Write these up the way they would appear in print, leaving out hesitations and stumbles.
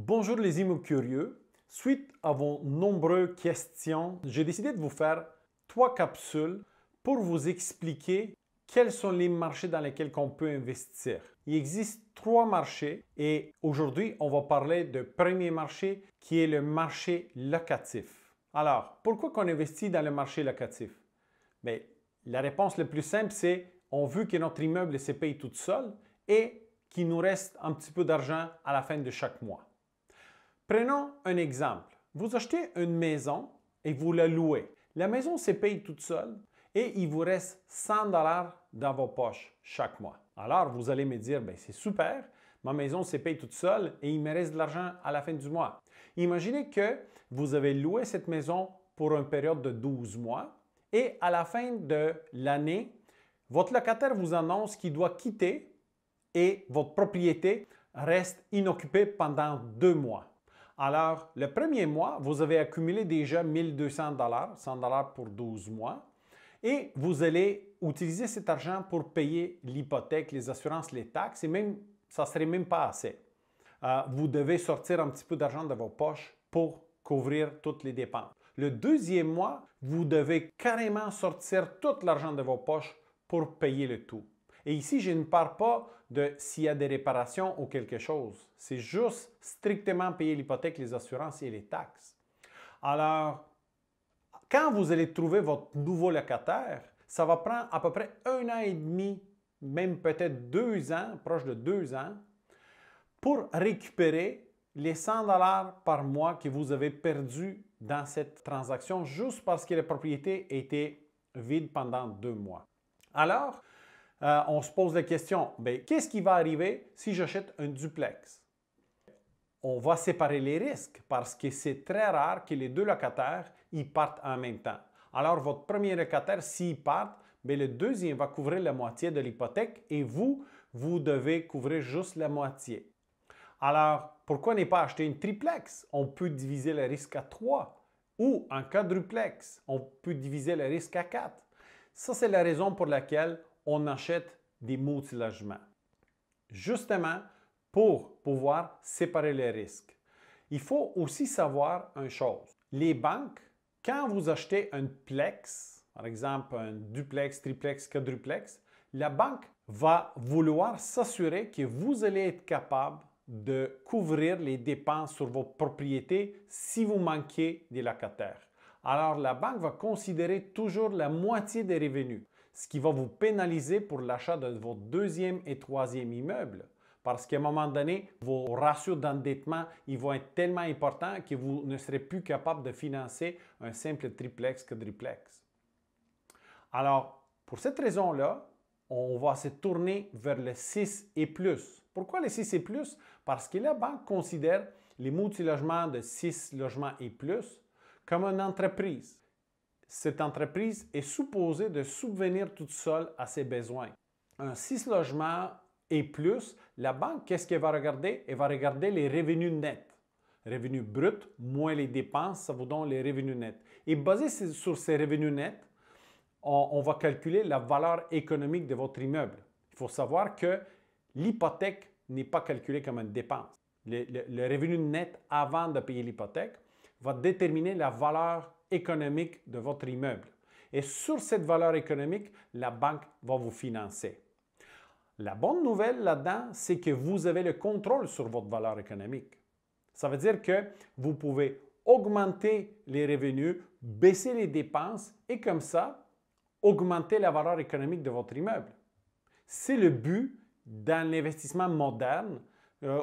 Bonjour les immo-curieux. Suite à vos nombreuses questions, j'ai décidé de vous faire 3 capsules pour vous expliquer quels sont les marchés dans lesquels on peut investir. Il existe 3 marchés et aujourd'hui, on va parler du premier marché qui est le marché locatif. Alors, pourquoi qu'on investit dans le marché locatif? Bien, la réponse la plus simple, c'est on veut que notre immeuble se paye tout seul et qu'il nous reste un petit peu d'argent à la fin de chaque mois. Prenons un exemple. Vous achetez une maison et vous la louez. La maison se paye toute seule et il vous reste 100 $ dans vos poches chaque mois. Alors, vous allez me dire, ben, c'est super, ma maison se paye toute seule et il me reste de l'argent à la fin du mois. Imaginez que vous avez loué cette maison pour une période de 12 mois et à la fin de l'année, votre locataire vous annonce qu'il doit quitter et votre propriété reste inoccupée pendant 2 mois. Alors, le premier mois, vous avez accumulé déjà 1200 $, 100 $ pour 12 mois, et vous allez utiliser cet argent pour payer l'hypothèque, les assurances, les taxes, et même, ça ne serait même pas assez. Vous devez sortir un petit peu d'argent de vos poches pour couvrir toutes les dépenses. Le deuxième mois, vous devez carrément sortir tout l'argent de vos poches pour payer le tout. Et ici, je ne parle pas de s'il y a des réparations ou quelque chose. C'est juste strictement payer l'hypothèque, les assurances et les taxes. Alors, quand vous allez trouver votre nouveau locataire, ça va prendre à peu près 1 an et demi, même peut-être 2 ans, proche de 2 ans, pour récupérer les 100 $ par mois que vous avez perdus dans cette transaction juste parce que la propriété était vide pendant 2 mois. Alors, on se pose la question, qu'est-ce qui va arriver si j'achète un duplex? On va séparer les risques parce que c'est très rare que les deux locataires ils partent en même temps. Alors, votre premier locataire, s'il part, le deuxième va couvrir la moitié de l'hypothèque et vous devez couvrir juste la moitié. Alors, pourquoi ne pas acheter une triplex? On peut diviser le risque à 3 ou un quadruplex. On peut diviser le risque à 4. Ça, c'est la raison pour laquelle on achète des multilogements. Justement, pour pouvoir séparer les risques. Il faut aussi savoir une chose. Les banques, quand vous achetez un plex, par exemple un duplex, triplex, quadruplex, la banque va vouloir s'assurer que vous allez être capable de couvrir les dépenses sur votre propriété si vous manquez des locataires. Alors, la banque va considérer toujours la moitié des revenus, ce qui va vous pénaliser pour l'achat de votre deuxième et troisième immeuble. Parce qu'à un moment donné, vos ratios d'endettement vont être tellement importants que vous ne serez plus capable de financer un simple triplex, quadruplex. Alors, pour cette raison-là, on va se tourner vers le 6 et plus. Pourquoi le 6 et plus? Parce que la banque considère les multilogements de 6 logements et plus comme une entreprise. Cette entreprise est supposée de subvenir toute seule à ses besoins. Un 6 logements et plus, la banque, qu'est-ce qu'elle va regarder? Elle va regarder les revenus nets. Revenus bruts moins les dépenses, ça vous donne les revenus nets. Et basé sur ces revenus nets, on va calculer la valeur économique de votre immeuble. Il faut savoir que l'hypothèque n'est pas calculée comme une dépense. Le revenu net avant de payer l'hypothèque va déterminer la valeur économique de votre immeuble. Et sur cette valeur économique, la banque va vous financer. La bonne nouvelle là-dedans, c'est que vous avez le contrôle sur votre valeur économique. Ça veut dire que vous pouvez augmenter les revenus, baisser les dépenses et comme ça, augmenter la valeur économique de votre immeuble. C'est le but dans l'investissement moderne.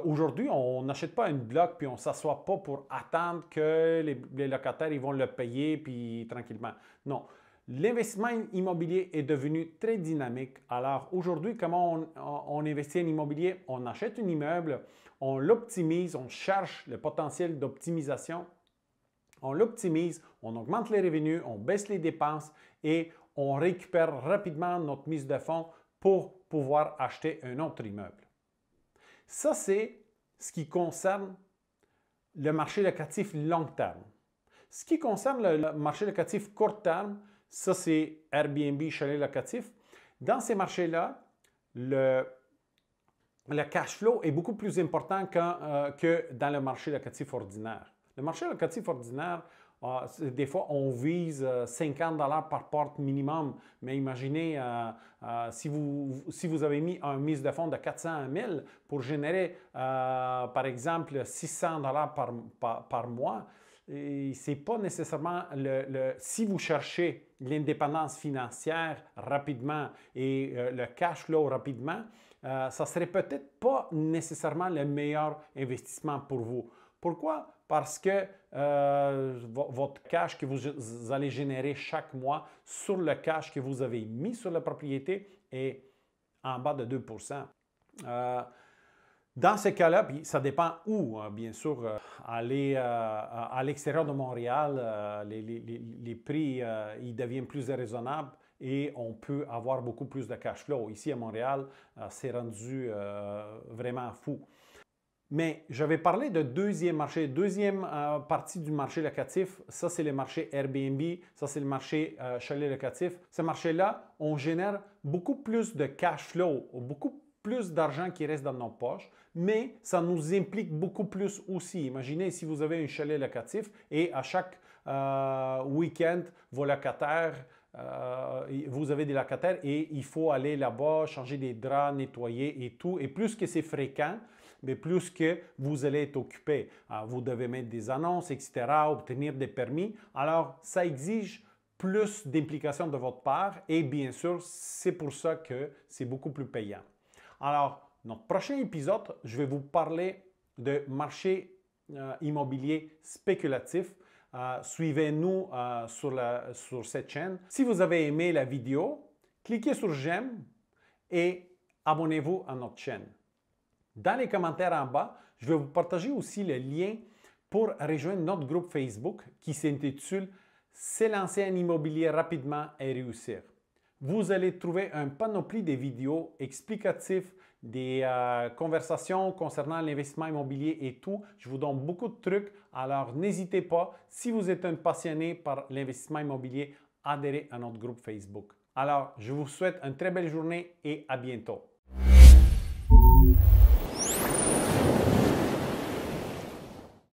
Aujourd'hui, on n'achète pas un bloc puis on ne s'assoit pas pour attendre que les locataires ils vont le payer puis tranquillement. Non. L'investissement immobilier est devenu très dynamique. Alors aujourd'hui, comment on investit en immobilier? On achète un immeuble, on l'optimise, on cherche le potentiel d'optimisation, on l'optimise, on augmente les revenus, on baisse les dépenses et on récupère rapidement notre mise de fonds pour pouvoir acheter un autre immeuble. Ça, c'est ce qui concerne le marché locatif long terme. Ce qui concerne le marché locatif court terme, ça, c'est Airbnb, chalet locatif. Dans ces marchés-là, le cash flow est beaucoup plus important que dans le marché locatif ordinaire. Le marché locatif ordinaire, des fois, on vise 50 $ par porte minimum, mais imaginez si vous avez mis un mise de fonds de 400 à 1000 pour générer, par exemple, 600 $ par mois. Ce n'est pas nécessairement si vous cherchez l'indépendance financière rapidement et le cash flow rapidement, ça ne serait peut-être pas nécessairement le meilleur investissement pour vous. Pourquoi? Parce que votre cash que vous allez générer chaque mois sur le cash que vous avez mis sur la propriété est en bas de 2 Dans ce cas-là, puis ça dépend où, bien sûr, aller à l'extérieur de Montréal, les prix ils deviennent plus raisonnables et on peut avoir beaucoup plus de cash flow. Ici à Montréal, c'est rendu vraiment fou. Mais je vais parler de deuxième marché. Deuxième partie du marché locatif, ça c'est le marché Airbnb, ça c'est le marché chalet locatif. Ce marché-là, on génère beaucoup plus de cash flow, beaucoup plus d'argent qui reste dans nos poches, mais ça nous implique beaucoup plus aussi. Imaginez si vous avez un chalet locatif et à chaque week-end, vos locataires, vous avez des locataires et il faut aller là-bas, changer des draps, nettoyer et tout. Et plus que c'est fréquent, mais plus que vous allez être occupé. Vous devez mettre des annonces, etc., obtenir des permis. Alors, ça exige plus d'implication de votre part et bien sûr, c'est pour ça que c'est beaucoup plus payant. Alors, notre prochain épisode, je vais vous parler de marché immobilier spéculatif. Suivez-nous sur cette chaîne. Si vous avez aimé la vidéo, cliquez sur j'aime et abonnez-vous à notre chaîne. Dans les commentaires en bas, je vais vous partager aussi le lien pour rejoindre notre groupe Facebook qui s'intitule « S'élancer en immobilier rapidement et réussir ». Vous allez trouver un panoplie de vidéos explicatives, des conversations concernant l'investissement immobilier et tout. Je vous donne beaucoup de trucs, alors n'hésitez pas, si vous êtes un passionné par l'investissement immobilier, adhérez à notre groupe Facebook. Alors, je vous souhaite une très belle journée et à bientôt.